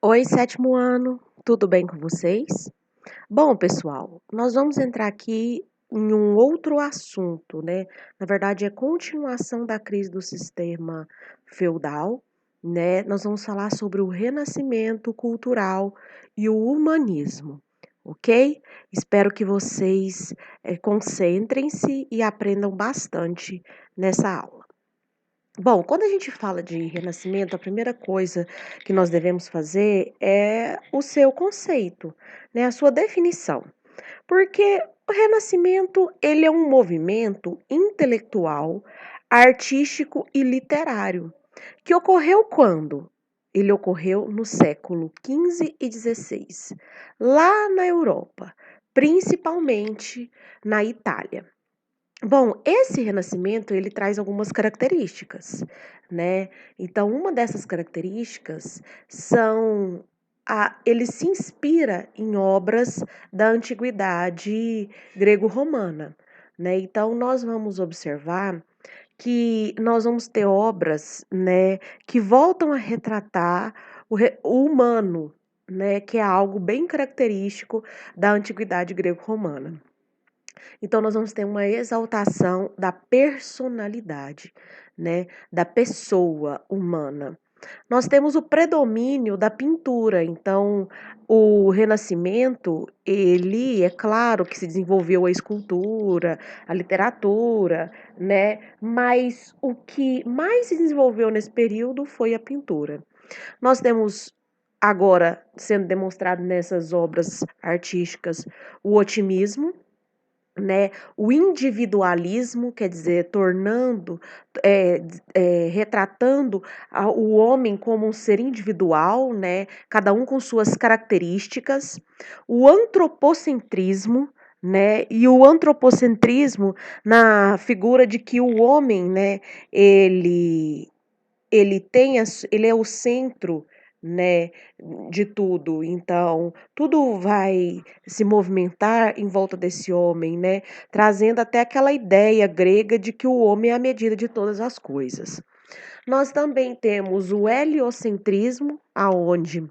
Oi, sétimo ano, tudo bem com vocês? Bom, pessoal, nós vamos entrar aqui em um outro assunto, né? Na verdade, é continuação da crise do sistema feudal, né? Nós vamos falar sobre o renascimento cultural e o humanismo, ok? Espero que vocês concentrem-se e aprendam bastante nessa aula. Bom, quando a gente fala de renascimento, a primeira coisa que nós devemos fazer é o seu conceito, né, a sua definição. Porque o renascimento, ele é um movimento intelectual, artístico e literário que ocorreu quando? Ele ocorreu no século XV e XVI, lá na Europa, principalmente na Itália. Bom, esse renascimento ele traz algumas características, né? Então, uma dessas características são ele se inspira em obras da antiguidade grego-romana, né? Então, nós vamos observar que nós vamos ter obras, né, que voltam a retratar o humano, né, que é algo bem característico da antiguidade grego-romana. Então, nós vamos ter uma exaltação da personalidade, né, da pessoa humana. Nós temos o predomínio da pintura, então o Renascimento, ele é claro que se desenvolveu a escultura, a literatura, né? Mas o que mais se desenvolveu nesse período foi a pintura. Nós temos agora sendo demonstrado nessas obras artísticas o otimismo, né, o individualismo, quer dizer, tornando, retratando o homem como um ser individual, né, cada um com suas características, o antropocentrismo, né, e o antropocentrismo na figura de que o homem, né, ele ele é o centro, né, de tudo. Então, tudo vai se movimentar em volta desse homem, né, trazendo até aquela ideia grega de que o homem é a medida de todas as coisas. Nós também temos o heliocentrismo, aonde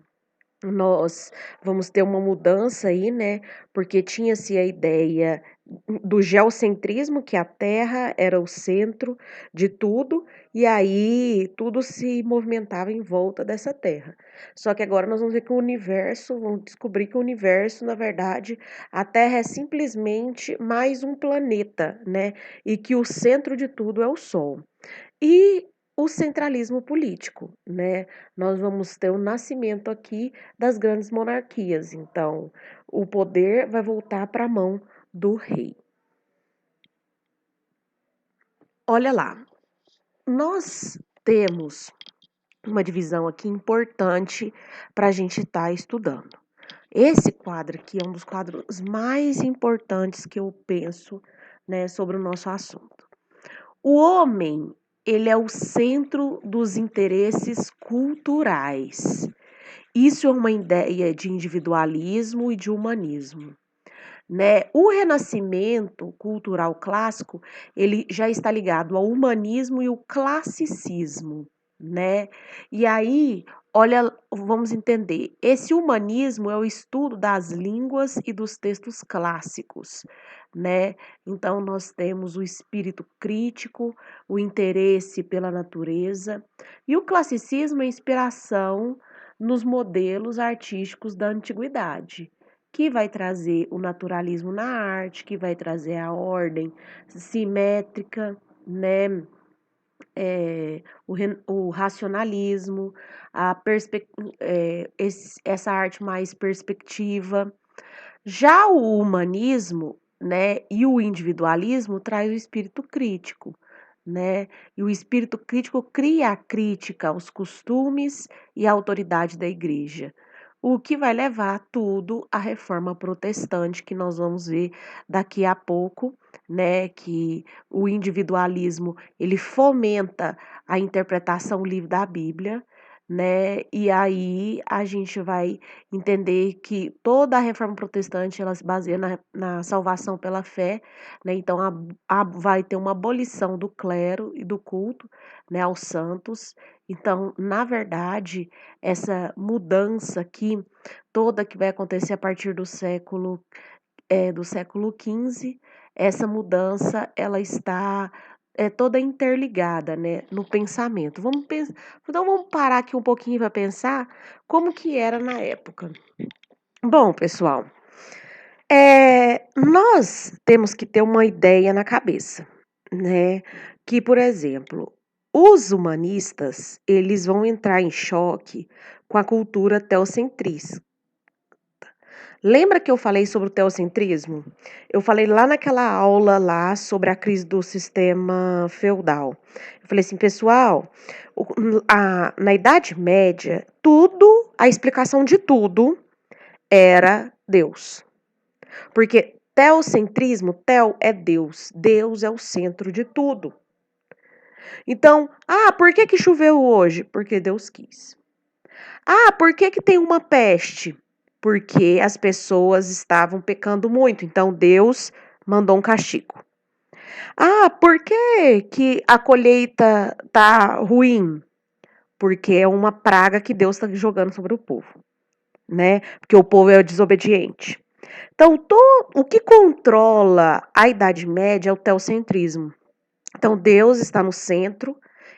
nós vamos ter uma mudança aí, né? Porque tinha-se a ideia do geocentrismo, que a Terra era o centro de tudo, e aí tudo se movimentava em volta dessa Terra. Só que agora nós vamos ver que o universo, vamos descobrir que o universo, na verdade, a Terra é simplesmente mais um planeta, né? E que o centro de tudo é o Sol. E o centralismo político, né? Nós vamos ter o nascimento aqui das grandes monarquias. Então, o poder vai voltar para a mão do rei. Olha lá, nós temos uma divisão aqui importante para a gente estar estudando. Esse quadro aqui é um dos quadros mais importantes que eu penso, né, sobre o nosso assunto. O homem, ele é o centro dos interesses culturais. Isso é uma ideia de individualismo e de humanismo, né? O renascimento cultural clássico, ele já está ligado ao humanismo e o classicismo, né? E aí, olha, vamos entender, esse humanismo é o estudo das línguas e dos textos clássicos, né? Então nós temos o espírito crítico, o interesse pela natureza, e o classicismo é a inspiração nos modelos artísticos da antiguidade, que vai trazer o naturalismo na arte, que vai trazer a ordem simétrica, né? O racionalismo, essa arte mais perspectiva. Já o humanismo, né, e o individualismo traz o espírito crítico, né? E o espírito crítico cria a crítica aos costumes e à autoridade da igreja, o que vai levar tudo à reforma protestante, que nós vamos ver daqui a pouco, né, que o individualismo, ele fomenta a interpretação livre da Bíblia, né? E aí a gente vai entender que toda a reforma protestante ela se baseia na salvação pela fé, né? Então vai ter uma abolição do clero e do culto, né, aos santos. Então, na verdade, essa mudança aqui toda que vai acontecer a partir do século XV, essa mudança ela está toda interligada, né, no pensamento. Então vamos parar aqui um pouquinho para pensar como que era na época. Bom, pessoal, nós temos que ter uma ideia na cabeça, né? Que, por exemplo, os humanistas eles vão entrar em choque com a cultura teocentrista. Lembra que eu falei sobre o teocentrismo? Eu falei lá naquela aula lá sobre a crise do sistema feudal. Eu falei assim, pessoal, na Idade Média, a explicação de tudo era Deus. Porque teocentrismo, teo é Deus. Deus é o centro de tudo. Então, por que choveu hoje? Porque Deus quis. Por que tem uma peste? Porque as pessoas estavam pecando muito, então Deus mandou um castigo. Por que a colheita tá ruim? Porque é uma praga que Deus está jogando sobre o povo, né? Porque o povo é desobediente. Então, o que controla a Idade Média é o teocentrismo. Então, Deus está no centro,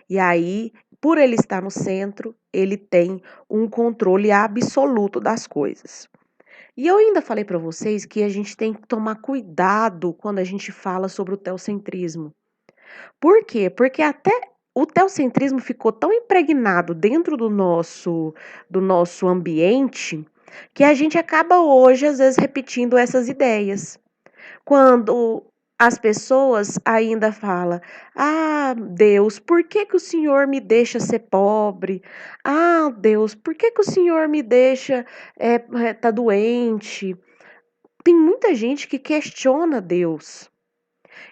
e aí, por ele estar no centro, ele tem um controle absoluto das coisas. E eu ainda falei para vocês que a gente tem que tomar cuidado quando a gente fala sobre o teocentrismo. Por quê? Porque até o teocentrismo ficou tão impregnado dentro do nosso ambiente que a gente acaba hoje, às vezes, repetindo essas ideias. Quando as pessoas ainda falam: Deus, por que que o Senhor me deixa ser pobre? Deus, por que que o Senhor me deixa tá doente? Tem muita gente que questiona Deus.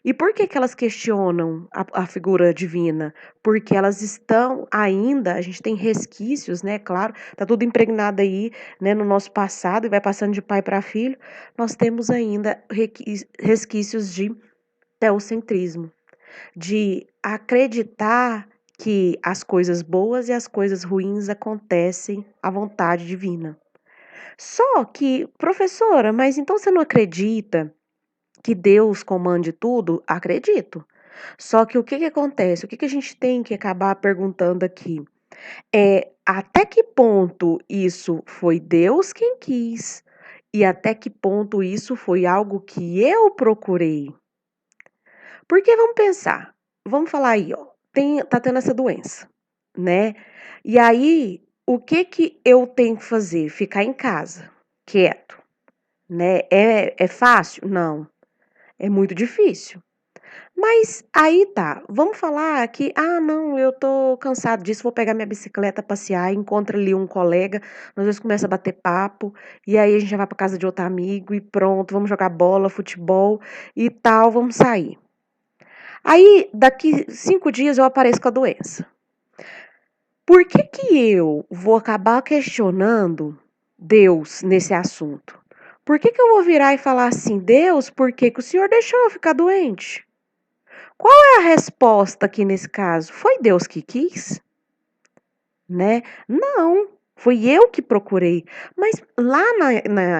E por que que elas questionam a figura divina? Porque elas estão ainda, a gente tem resquícios, né? Claro, tá tudo impregnado aí, né, no nosso passado e vai passando de pai para filho. Nós temos ainda resquícios de teocentrismo, de acreditar que as coisas boas e as coisas ruins acontecem à vontade divina. Só que, professora, mas então você não acredita que Deus comande tudo? Acredito. Só que o que que acontece? O que que a gente tem que acabar perguntando aqui? Até que ponto isso foi Deus quem quis? E até que ponto isso foi algo que eu procurei? Porque vamos pensar, vamos falar aí, ó, tá tendo essa doença, né? E aí, o que que eu tenho que fazer? Ficar em casa, quieto, né? É fácil? Não, é muito difícil. Mas aí tá, vamos falar que, não, eu tô cansado disso, vou pegar minha bicicleta, passear, encontra ali um colega, às vezes começa a bater papo, e aí a gente já vai pra casa de outro amigo e pronto, vamos jogar bola, futebol e tal, vamos sair. Aí, daqui 5 dias eu apareço com a doença. Por que que eu vou acabar questionando Deus nesse assunto? Por que que eu vou virar e falar assim, Deus, por que que o Senhor deixou eu ficar doente? Qual é a resposta aqui nesse caso? Foi Deus que quis? Né? Não, fui eu que procurei. Mas lá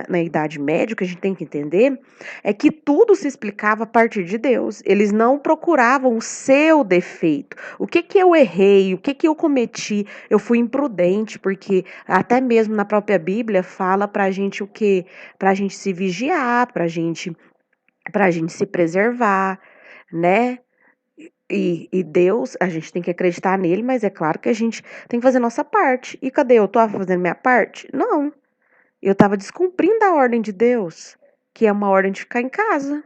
na Idade Média, o que a gente tem que entender é que tudo se explicava a partir de Deus. Eles não procuravam o seu defeito. O que que eu errei? O que que eu cometi? Eu fui imprudente, porque até mesmo na própria Bíblia fala pra gente o quê? Pra gente se vigiar, pra gente se preservar, né? E Deus, a gente tem que acreditar nele, mas é claro que a gente tem que fazer nossa parte. E cadê eu? Tô fazendo minha parte? Não. Eu estava descumprindo a ordem de Deus, que é uma ordem de ficar em casa.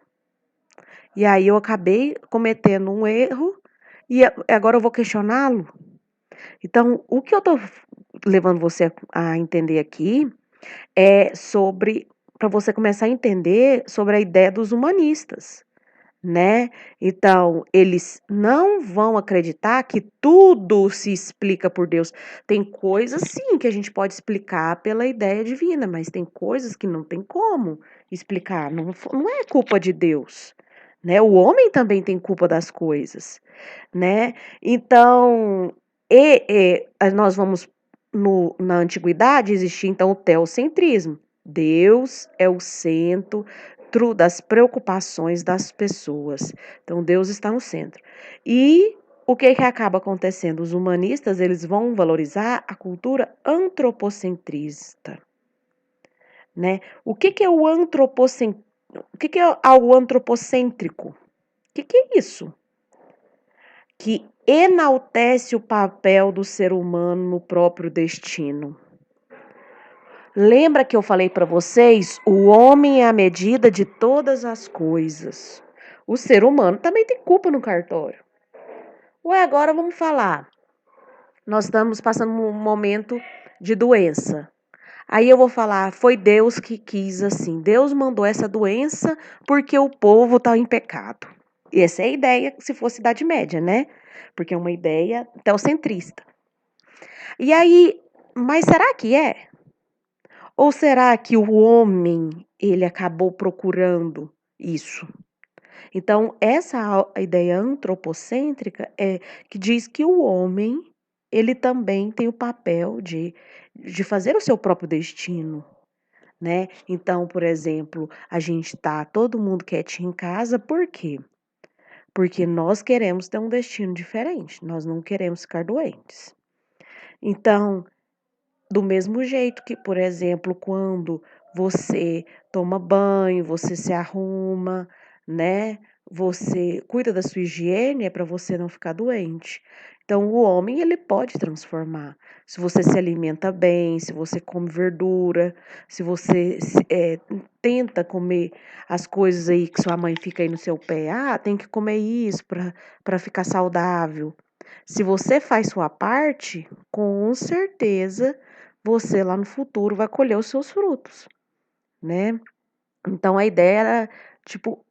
E aí eu acabei cometendo um erro e agora eu vou questioná-lo. Então, o que eu tô levando você a entender aqui é para você começar a entender sobre a ideia dos humanistas, né? Então, eles não vão acreditar que tudo se explica por Deus. Tem coisas, sim, que a gente pode explicar pela ideia divina, mas tem coisas que não tem como explicar. Não é culpa de Deus, né? O homem também tem culpa das coisas, né? Então, nós vamos na antiguidade existia então o teocentrismo. Deus é o centro das preocupações das pessoas. Então Deus está no centro. E o que que acaba acontecendo? Os humanistas, eles vão valorizar a cultura antropocentrista, né? O que é o que é algo antropocêntrico? Que é isso? Que enaltece o papel do ser humano no próprio destino. Lembra que eu falei para vocês? O homem é a medida de todas as coisas. O ser humano também tem culpa no cartório. Ué, agora vamos falar. Nós estamos passando um momento de doença. Aí eu vou falar, foi Deus que quis assim. Deus mandou essa doença porque o povo está em pecado. E essa é a ideia se fosse Idade Média, né? Porque é uma ideia teocentrista. E aí, mas será que é? Ou será que o homem, ele acabou procurando isso? Então, essa a ideia antropocêntrica é que diz que o homem, ele também tem o papel de fazer o seu próprio destino, né? Então, por exemplo, a gente tá todo mundo quietinho em casa, por quê? Porque nós queremos ter um destino diferente, nós não queremos ficar doentes. Então, do mesmo jeito que, por exemplo, quando você toma banho, você se arruma, né? Você cuida da sua higiene, é para você não ficar doente. Então, o homem, ele pode transformar. Se você se alimenta bem, se você come verdura, se você tenta comer as coisas aí que sua mãe fica aí no seu pé, tem que comer isso para ficar saudável. Se você faz sua parte, com certeza você lá no futuro vai colher os seus frutos, né? Então a ideia era, tipo,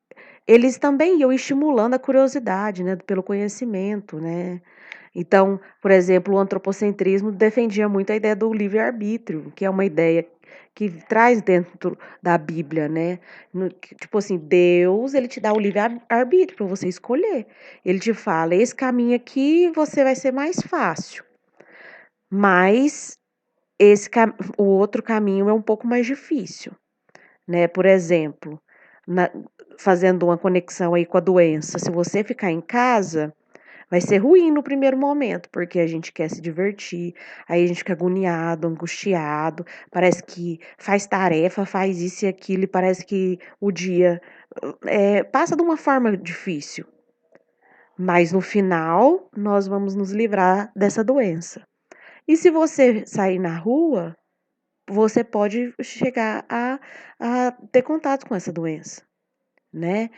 eles também iam estimulando a curiosidade, né, pelo conhecimento, né? Então, por exemplo, o antropocentrismo defendia muito a ideia do livre-arbítrio, que é uma ideia que traz dentro da Bíblia, né? Tipo assim, Deus, ele te dá o livre-arbítrio para você escolher. Ele te fala, esse caminho aqui você vai ser mais fácil, mas o outro caminho é um pouco mais difícil, né? Por exemplo, na- fazendo uma conexão aí com a doença, se você ficar em casa, vai ser ruim no primeiro momento, porque a gente quer se divertir, aí a gente fica agoniado, angustiado, parece que faz tarefa, faz isso e aquilo, e parece que o dia passa de uma forma difícil. Mas no final, nós vamos nos livrar dessa doença. E se você sair na rua, você pode chegar a ter contato com essa doença, né?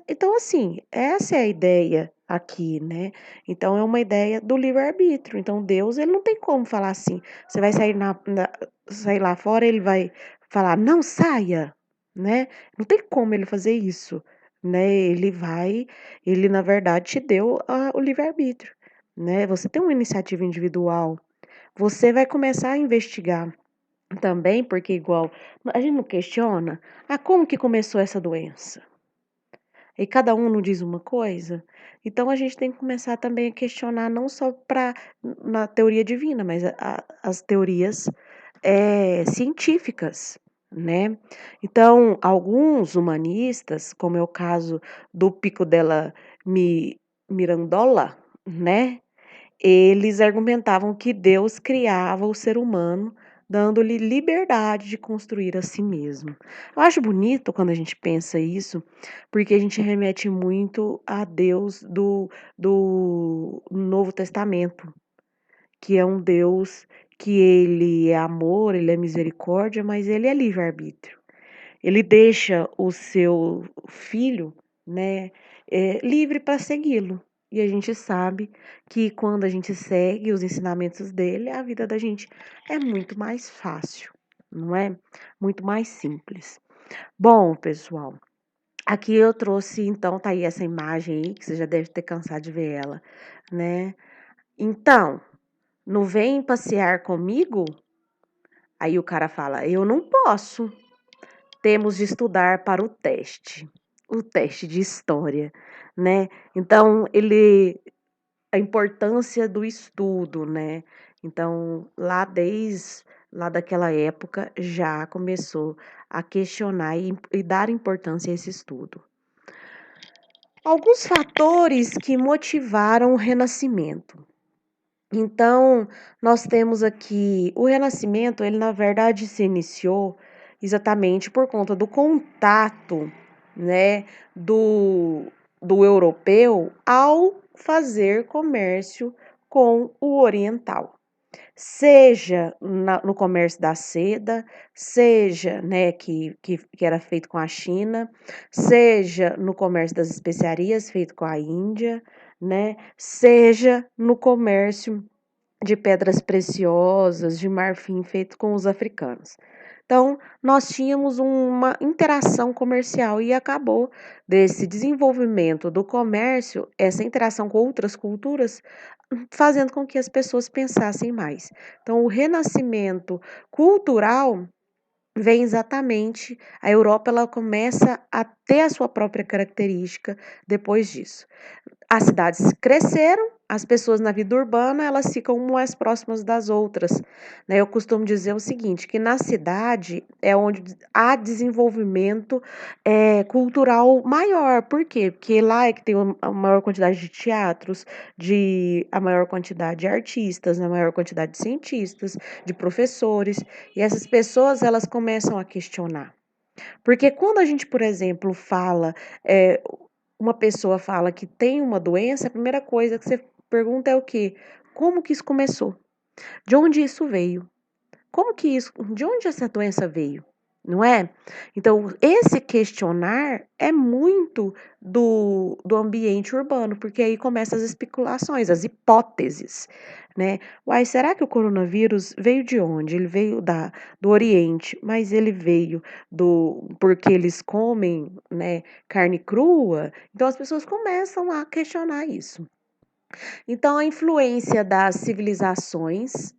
Então, assim, essa é a ideia aqui, né? Então, é uma ideia do livre-arbítrio. Então, Deus, ele não tem como falar assim, você vai sair sair lá fora, ele vai falar, não saia, né? Não tem como ele fazer isso, né? Ele, na verdade, te deu o livre-arbítrio, né? Você tem uma iniciativa individual, você vai começar a investigar também, porque igual, a gente não questiona, como que começou essa doença? E cada um não diz uma coisa? Então a gente tem que começar também a questionar não só na teoria divina, mas as teorias científicas, né? Então, alguns humanistas, como é o caso do Pico della Mirandola, né? Eles argumentavam que Deus criava o ser humano, dando-lhe liberdade de construir a si mesmo. Eu acho bonito quando a gente pensa isso, porque a gente remete muito a Deus do Novo Testamento, que é um Deus que ele é amor, ele é misericórdia, mas ele é livre-arbítrio. Ele deixa o seu filho, né, livre para segui-lo. E a gente sabe que quando a gente segue os ensinamentos dele, a vida da gente é muito mais fácil, não é? Muito mais simples. Bom, pessoal, Aqui eu trouxe, então, tá aí essa imagem aí, que você já deve ter cansado de ver ela, né? Então, não vem passear comigo? Aí o cara fala: eu não posso. Temos de estudar para o teste de história, né? Então, a importância do estudo, né? Então, lá daquela época já começou a questionar e dar importância a esse estudo. Alguns fatores que motivaram o Renascimento. Então, nós temos aqui o Renascimento, ele na verdade se iniciou exatamente por conta do contato, né, do, do europeu ao fazer comércio com o oriental. Seja no comércio da seda, seja, né, que era feito com a China, seja no comércio das especiarias feito com a Índia, né, seja no comércio de pedras preciosas, de marfim feito com os africanos. Então, nós tínhamos uma interação comercial e acabou desse desenvolvimento do comércio, essa interação com outras culturas, fazendo com que as pessoas pensassem mais. Então, o renascimento cultural vem exatamente, a Europa ela começa a ter a sua própria característica depois disso. As cidades cresceram, as pessoas na vida urbana, elas ficam mais próximas das outras, né? Eu costumo dizer o seguinte, que na cidade é onde há desenvolvimento cultural maior. Por quê? Porque lá é que tem a maior quantidade de teatros, a maior quantidade de artistas, a maior quantidade de cientistas, de professores, e essas pessoas, elas começam a questionar. Porque quando a gente, por exemplo, fala, eh, uma pessoa fala que tem uma doença, a primeira coisa que você pergunta é o quê? Como que isso começou? De onde isso veio? De onde essa doença veio? Não é? Então, esse questionar é muito do ambiente urbano, porque aí começam as especulações, as hipóteses, né? Uai, será que o coronavírus veio de onde? Ele veio do Oriente, mas ele veio porque eles comem, né, carne crua? Então, as pessoas começam a questionar isso. Então, a influência das civilizações,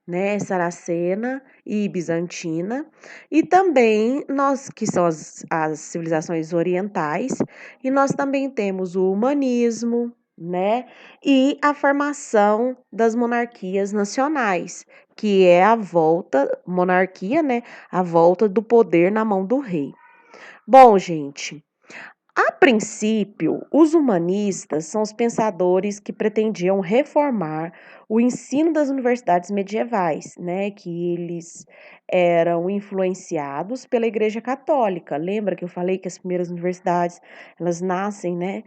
né, saracena e bizantina, e também nós, que são as civilizações orientais, e nós também temos o humanismo, né, e a formação das monarquias nacionais, que é monarquia, né, a volta do poder na mão do rei. Bom, gente, a princípio, os humanistas são os pensadores que pretendiam reformar o ensino das universidades medievais, né, que eles eram influenciados pela Igreja Católica. Lembra que eu falei que as primeiras universidades, elas nascem, né,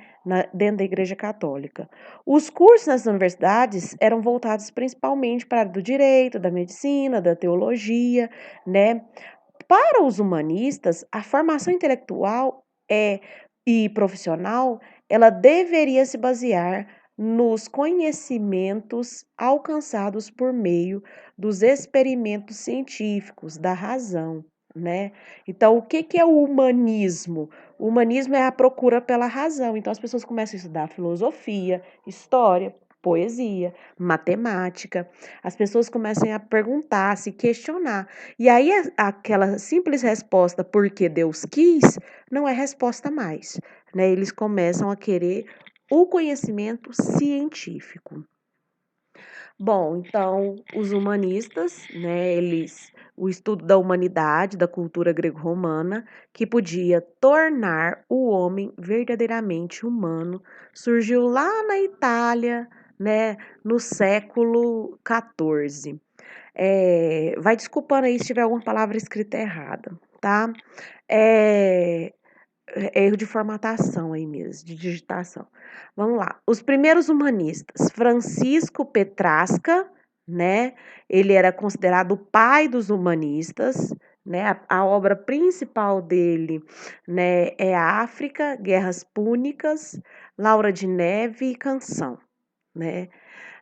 dentro da Igreja Católica. Os cursos nas universidades eram voltados principalmente para a área do direito, da medicina, da teologia, né? Para os humanistas, a formação intelectual e profissional, ela deveria se basear nos conhecimentos alcançados por meio dos experimentos científicos, da razão, né? Então, o que que é o humanismo? O humanismo é a procura pela razão. Então, as pessoas começam a estudar filosofia, história, poesia, matemática. As pessoas começam a perguntar, a se questionar. E aí, aquela simples resposta, porque Deus quis, não é resposta mais, né? Eles começam a querer o conhecimento científico. Bom, então, os humanistas, né, o estudo da humanidade, da cultura grego-romana, que podia tornar o homem verdadeiramente humano, surgiu lá na Itália, né, no século XIV. Vai desculpando aí se tiver alguma palavra escrita errada, tá? É, erro de formatação aí mesmo, de digitação. Vamos lá. Os primeiros humanistas, Francisco Petrasca, né? Ele era considerado o pai dos humanistas, né? A obra principal dele, né, é África, Guerras Púnicas, Laura de Neve e Canção, né?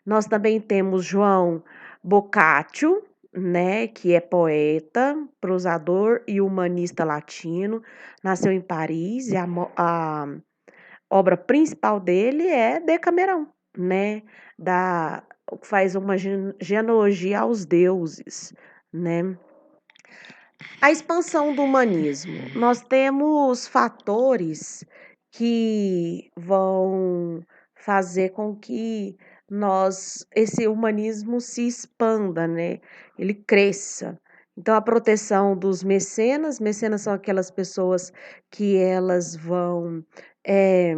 Nós também temos João Boccaccio, né, que é poeta, prosador e humanista latino, nasceu em Paris e a obra principal dele é Decamerão, né, faz uma genealogia aos deuses, né. A expansão do humanismo. Nós temos fatores que vão fazer com que esse humanismo se expanda, né? Ele cresça. Então, a proteção dos mecenas, mecenas são aquelas pessoas que eh,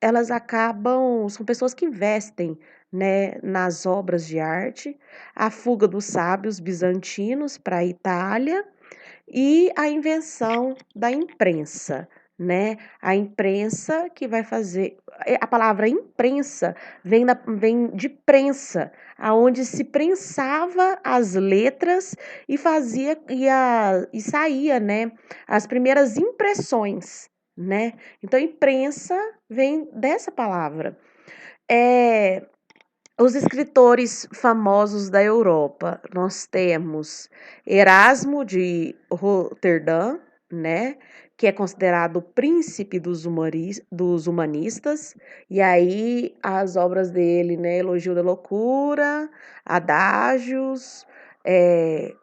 elas acabam, são pessoas que investem, né, nas obras de arte, a fuga dos sábios bizantinos para a Itália, e a invenção da imprensa, né? A imprensa que vai fazer. A palavra imprensa vem de prensa, aonde se prensava as letras e e saía, né? As primeiras impressões, né? Então, imprensa vem dessa palavra. É, os escritores famosos da Europa, nós temos Erasmo de Roterdã, né, que é considerado o príncipe dos humanistas, e aí as obras dele, né, Elogio da Loucura, Adágios,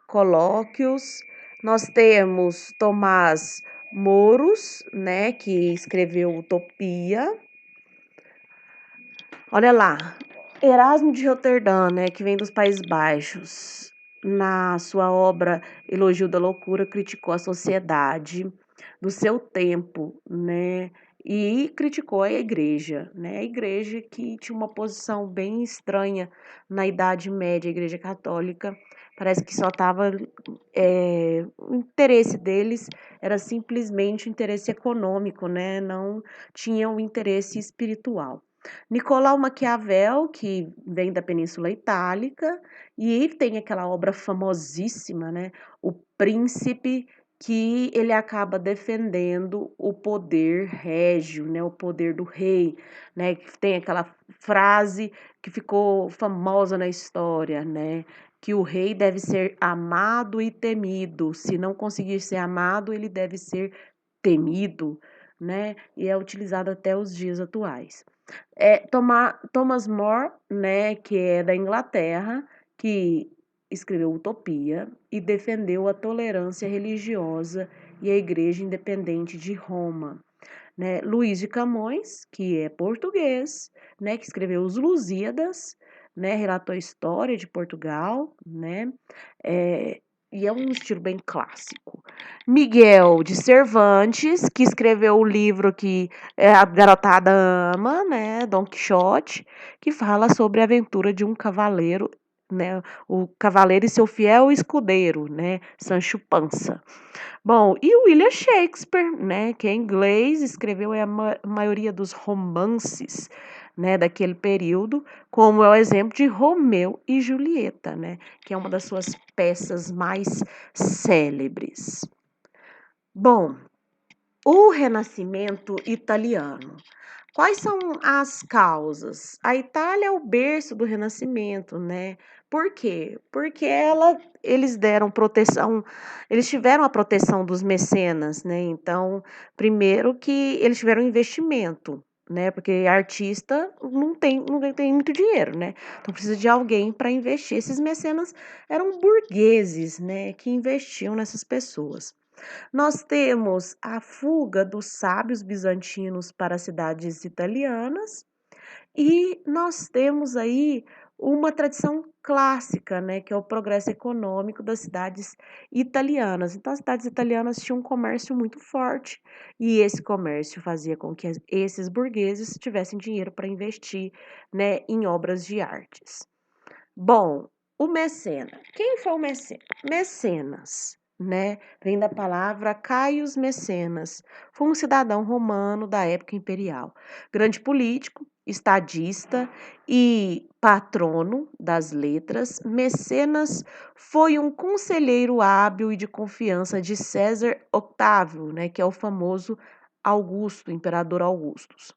Colóquios. Nós temos Tomás Moros, né, que escreveu Utopia. Olha lá, Erasmo de Roterdã, né, que vem dos Países Baixos, na sua obra Elogio da Loucura, criticou a sociedade do seu tempo, né, e criticou a igreja, né, a igreja que tinha uma posição bem estranha na Idade Média, a Igreja Católica, parece que só estava, o interesse deles era simplesmente o interesse econômico, né, não tinha o interesse espiritual. Nicolau Maquiavel, que vem da Península Itálica, e tem aquela obra famosíssima, né? O Príncipe, que ele acaba defendendo o poder régio, né? O poder do rei, né? Que tem aquela frase que ficou famosa na história, né? Que o rei deve ser amado e temido. Se não conseguir ser amado, ele deve ser temido, né? E é utilizado até os dias atuais. Thomas More, né, que é da Inglaterra, que escreveu Utopia e defendeu a tolerância religiosa e a Igreja Independente de Roma, né? Luís de Camões, que é português, né, que escreveu os Lusíadas, né, relatou a história de Portugal, né, é, e é um estilo bem clássico. Miguel de Cervantes, que escreveu o livro que a garotada ama, né, Dom Quixote, que fala sobre a aventura de um cavaleiro, né, o cavaleiro e seu fiel escudeiro, né, Sancho Panza. Bom, e o William Shakespeare, né, que é inglês, escreveu a maioria dos romances, né, daquele período, como é o exemplo de Romeu e Julieta, né, que é uma das suas peças mais célebres. Bom, o Renascimento italiano. Quais são as causas? A Itália é o berço do Renascimento, né? Por quê? Porque eles deram proteção, eles tiveram a proteção dos mecenas, né? Então, primeiro que eles tiveram investimento, né? Porque artista não tem muito dinheiro, né? Então precisa de alguém para investir. Esses mecenas eram burgueses, né? Que investiam nessas pessoas. Nós temos a fuga dos sábios bizantinos para as cidades italianas e nós temos aí uma tradição clássica, né, que é o progresso econômico das cidades italianas. Então, as cidades italianas tinham um comércio muito forte e esse comércio fazia com que esses burgueses tivessem dinheiro para investir, né, em obras de artes. Bom, o mecena. Quem foi o mecena? Mecenas, né? Vem da palavra Caius Mecenas. Foi um cidadão romano da época imperial. Grande político, estadista e patrono das letras, Mecenas foi um conselheiro hábil e de confiança de César Octávio, né? Que é o famoso Augusto, imperador Augustus.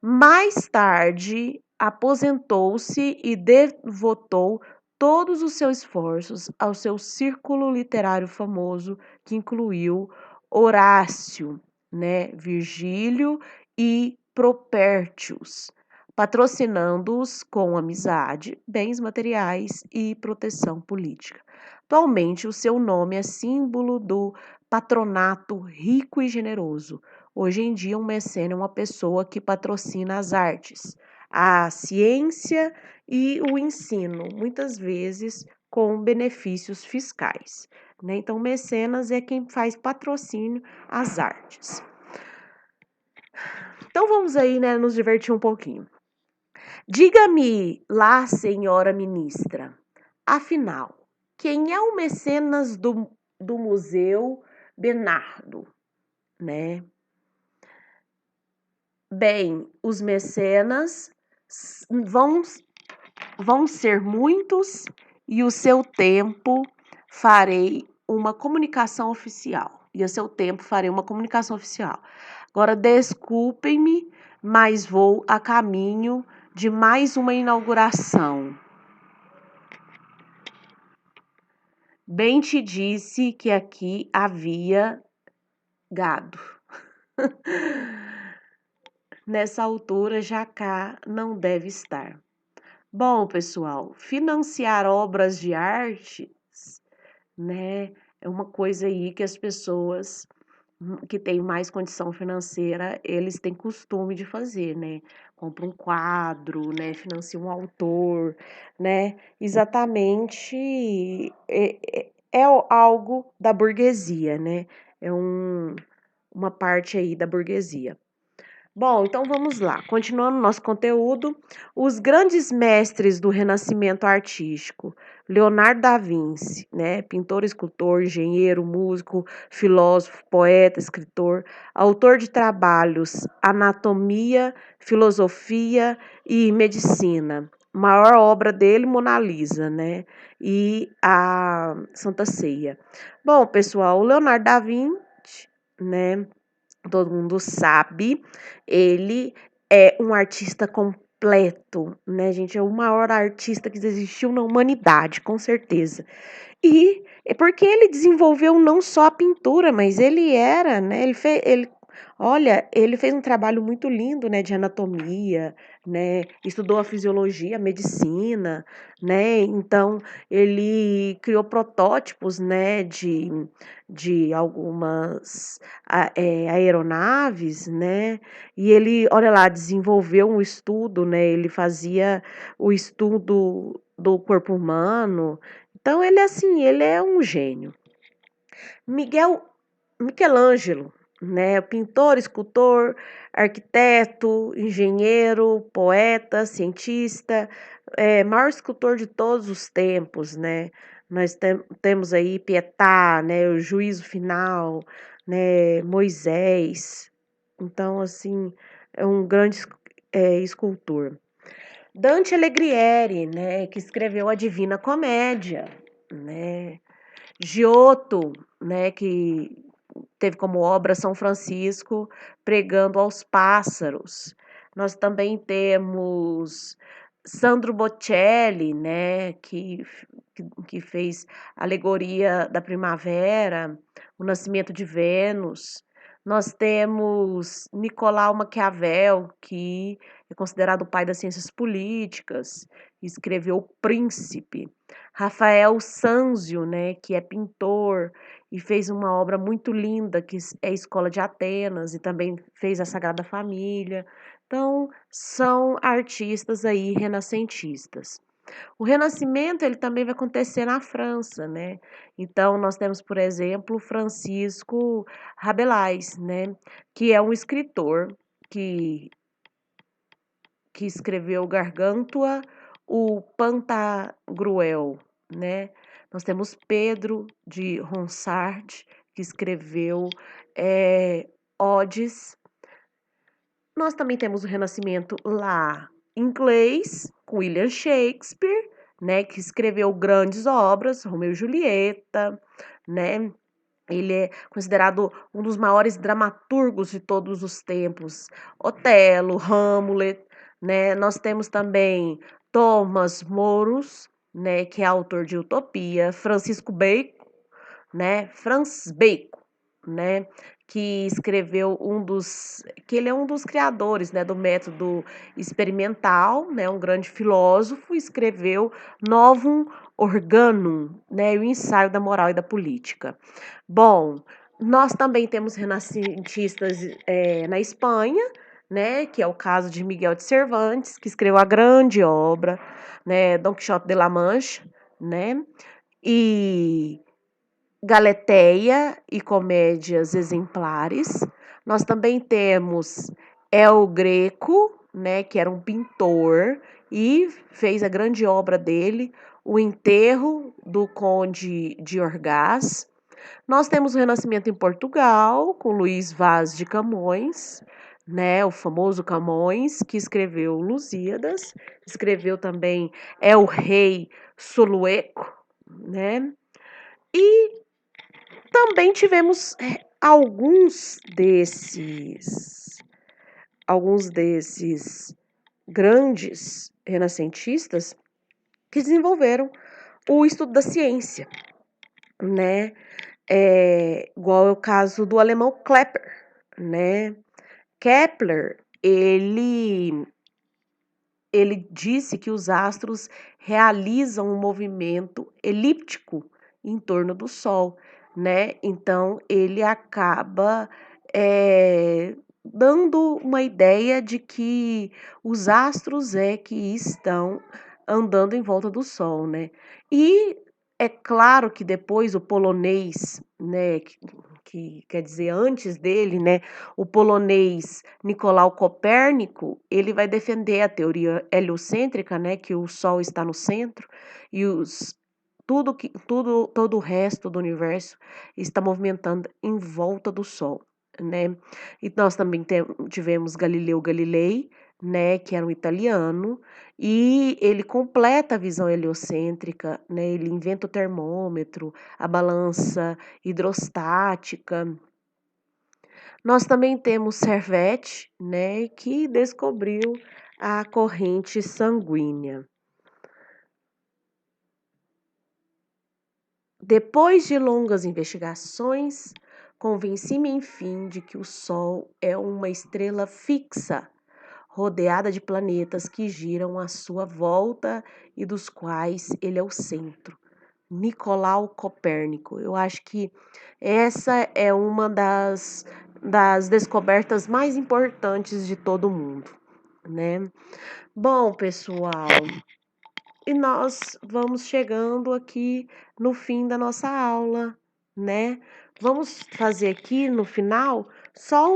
Mais tarde, aposentou-se e devotou todos os seus esforços ao seu círculo literário famoso, que incluiu Horácio, né, Virgílio e Propértius, patrocinando-os com amizade, bens materiais e proteção política. Atualmente, o seu nome é símbolo do patronato rico e generoso. Hoje em dia, um mecena é uma pessoa que patrocina as artes, a ciência e o ensino, muitas vezes com benefícios fiscais, né? Então, mecenas é quem faz patrocínio às artes. Então, vamos aí, né, nos divertir um pouquinho. Diga-me lá, senhora ministra, afinal, quem é o mecenas do Museu Bernardo, né? Bem, os mecenas vão, vão ser muitos e o seu tempo farei uma comunicação oficial. E a seu tempo farei uma comunicação oficial. Agora, desculpem-me, mas vou a caminho de mais uma inauguração. Bem te disse que aqui havia gado. Nessa altura, já cá não deve estar. Bom, pessoal, financiar obras de arte, né, é uma coisa aí que as pessoas que têm mais condição financeira, eles têm costume de fazer, né? Compra um quadro, né? Financia um autor, né? Exatamente é algo da burguesia, né? É uma parte aí da burguesia. Bom, então vamos lá. Continuando nosso conteúdo, os grandes mestres do Renascimento artístico, Leonardo da Vinci, né, pintor, escultor, engenheiro, músico, filósofo, poeta, escritor, autor de trabalhos Anatomia, Filosofia e Medicina. Maior obra dele, Mona Lisa, né? E a Santa Ceia. Bom, pessoal, o Leonardo da Vinci, né? Todo mundo sabe, ele é um artista completo, né, gente? É o maior artista que existiu na humanidade, com certeza. E é porque ele desenvolveu não só a pintura, mas ele era, né? Olha, ele fez um trabalho muito lindo, né, de anatomia, né? Estudou a fisiologia, a medicina, né? Então, ele criou protótipos, né, de algumas aeronaves, né? E ele, olha lá, desenvolveu um estudo, né? Ele fazia o estudo do corpo humano. Então, ele, assim, ele é um gênio. Michelangelo, né? Pintor, escultor, arquiteto, engenheiro, poeta, cientista, maior escultor de todos os tempos, né? Nós temos aí Pietà, né? O Juízo Final, né? Moisés. Então, assim, é um grande escultor. Dante Alighieri, né? Que escreveu a Divina Comédia, né? Giotto, né, que teve como obra São Francisco pregando aos pássaros. Nós também temos Sandro Botticelli, né, que fez Alegoria da Primavera, O Nascimento de Vênus. Nós temos Nicolau Maquiavel, que é considerado o pai das ciências políticas, escreveu O Príncipe. Rafael Sanzio, né, que é pintor e fez uma obra muito linda, que é a Escola de Atenas, e também fez a Sagrada Família. Então, são artistas aí renascentistas. O Renascimento, ele também vai acontecer na França, né? Então, nós temos, por exemplo, Francisco Rabelais, né, que é um escritor que escreveu Gargantua, o Pantagruel, né? Nós temos Pedro de Ronsard, que escreveu Odes. Nós também temos o Renascimento lá inglês, com William Shakespeare, né, que escreveu grandes obras, Romeu e Julieta, né? Ele é considerado um dos maiores dramaturgos de todos os tempos. Otelo, Hamlet, né? Nós temos também Thomas Moros, né, que é autor de Utopia, Francisco Bacon, né, Francis Bacon, né, que escreveu que ele é um dos criadores, né, do método experimental, né, um grande filósofo, escreveu Novum Organum, né, o ensaio da moral e da política. Bom, nós também temos renascentistas na Espanha, né, que é o caso de Miguel de Cervantes, que escreveu a grande obra, né, Dom Quixote de la Mancha, né, e Galateia e Comédias Exemplares. Nós também temos El Greco, né, que era um pintor e fez a grande obra dele, O Enterro do Conde de Orgaz. Nós temos o Renascimento em Portugal, com Luís Vaz de Camões, né, o famoso Camões, que escreveu Lusíadas, escreveu também El Rei Solueco, né? E também tivemos alguns desses grandes renascentistas que desenvolveram o estudo da ciência, né? Igual é o caso do alemão Kepler, né? Kepler, ele disse que os astros realizam um movimento elíptico em torno do Sol, né? Então ele acaba dando uma ideia de que os astros é que estão andando em volta do Sol, né? E é claro que depois o polonês, né, que quer dizer antes dele, né, o polonês Nicolau Copérnico, ele vai defender a teoria heliocêntrica, né, que o Sol está no centro e todo o resto do universo está movimentando em volta do Sol, né? E nós também tivemos Galileu Galilei, né, que era um italiano, e ele completa a visão heliocêntrica, né? Ele inventa o termômetro, a balança hidrostática. Nós também temos Servette, né, que descobriu a corrente sanguínea. Depois de longas investigações, convenci-me enfim de que o Sol é uma estrela fixa, rodeada de planetas que giram à sua volta e dos quais ele é o centro. Nicolau Copérnico. Eu acho que essa é uma das descobertas mais importantes de todo mundo, né? Bom, pessoal, e nós vamos chegando aqui no fim da nossa aula, né? Vamos fazer aqui no final só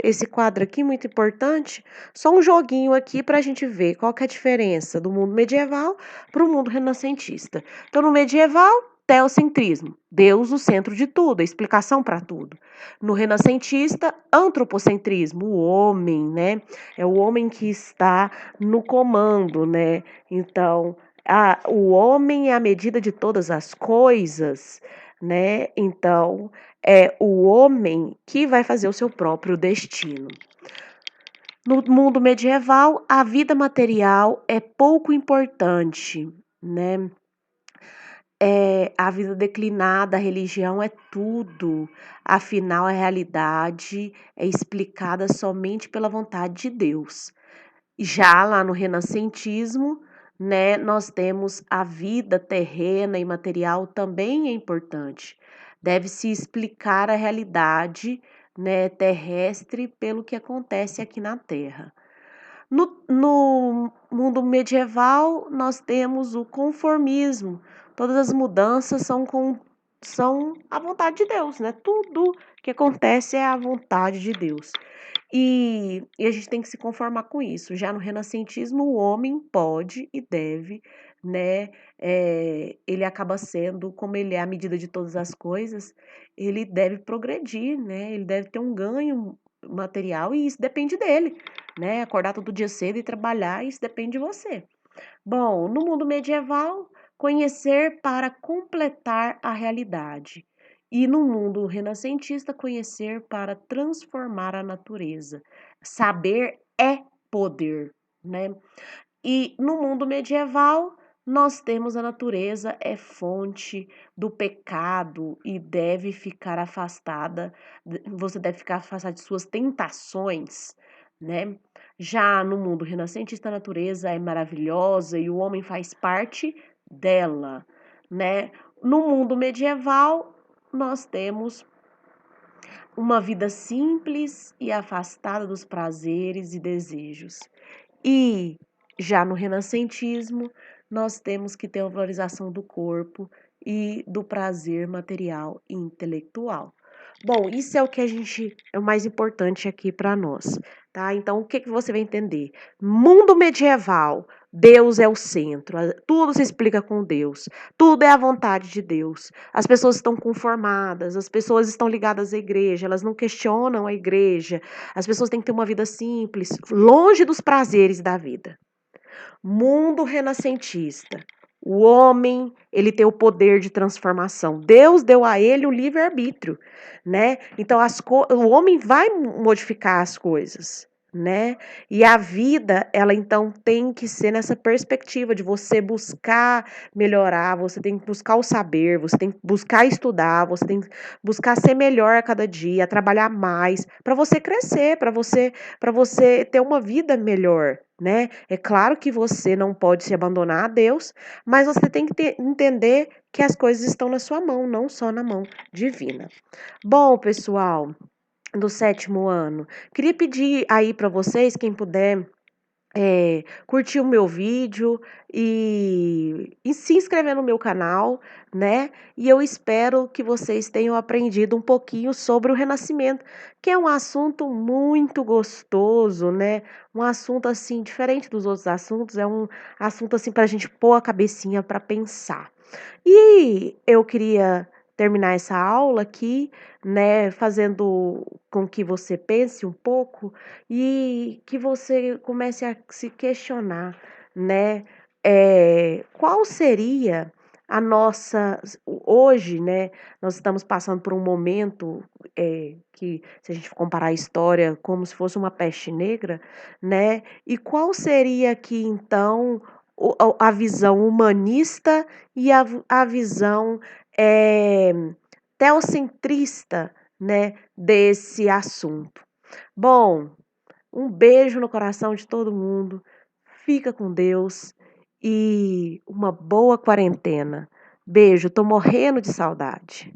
esse quadro aqui muito importante, só um joguinho aqui para a gente ver qual que é a diferença do mundo medieval para o mundo renascentista. Então, no medieval, teocentrismo, Deus o centro de tudo, a explicação para tudo. No renascentista, antropocentrismo, o homem, né? É o homem que está no comando, né? Então, o homem é a medida de todas as coisas, né? Então, é o homem que vai fazer o seu próprio destino. No mundo medieval, a vida material é pouco importante, né? A vida declinada, a religião é tudo. Afinal, a realidade é explicada somente pela vontade de Deus. Já lá no renascentismo, né, nós temos a vida terrena e material também é importante. Deve-se explicar a realidade, né, terrestre pelo que acontece aqui na Terra. No mundo medieval, nós temos o conformismo. Todas as mudanças são a vontade de Deus, né? Tudo que acontece é a vontade de Deus. E a gente tem que se conformar com isso. Já no renascentismo, o homem pode e deve, né? Ele acaba sendo, como ele é a medida de todas as coisas, ele deve progredir, né? Ele deve ter um ganho material e isso depende dele, né? Acordar todo dia cedo e trabalhar, isso depende de você. Bom, no mundo medieval, conhecer para completar a realidade. E no mundo renascentista, conhecer para transformar a natureza. Saber é poder, né? E no mundo medieval, Nós temos a natureza é fonte do pecado e deve ficar afastada, você deve ficar afastada de suas tentações, né? Já no mundo renascentista, a natureza é maravilhosa e o homem faz parte dela, né? No mundo medieval, nós temos uma vida simples e afastada dos prazeres e desejos. E já no renascentismo, nós temos que ter a valorização do corpo e do prazer material e intelectual. Bom, isso é o que é o mais importante aqui para nós, tá? Então, o que que você vai entender? Mundo medieval, Deus é o centro, tudo se explica com Deus, tudo é a vontade de Deus. As pessoas estão conformadas, as pessoas estão ligadas à igreja, elas não questionam a igreja, as pessoas têm que ter uma vida simples, longe dos prazeres da vida. Mundo renascentista. O homem, ele tem o poder de transformação. Deus deu a ele o livre-arbítrio, né? Então o homem vai modificar as coisas, né? E a vida, ela então tem que ser nessa perspectiva de você buscar melhorar, você tem que buscar o saber, você tem que buscar estudar, você tem que buscar ser melhor a cada dia, trabalhar mais, para você crescer, para você ter uma vida melhor, né? É claro que você não pode se abandonar a Deus, mas você tem que entender que as coisas estão na sua mão, não só na mão divina. Bom, pessoal, do sétimo ano, queria pedir aí para vocês, quem puder, curtir o meu vídeo e se inscrever no meu canal, né? E eu espero que vocês tenham aprendido um pouquinho sobre o renascimento, que é um assunto muito gostoso, né? Um assunto assim, diferente dos outros assuntos, é um assunto assim para a gente pôr a cabecinha para pensar. E eu queria terminar essa aula aqui, né, fazendo com que você pense um pouco e que você comece a se questionar, né, qual seria a nossa hoje, né, nós estamos passando por um momento que, se a gente comparar a história como se fosse uma peste negra, né, e qual seria aqui então a visão humanista e a visão eh, teocentrista, né, desse assunto. Bom, um beijo no coração de todo mundo. Fica com Deus e uma boa quarentena. Beijo, tô morrendo de saudade.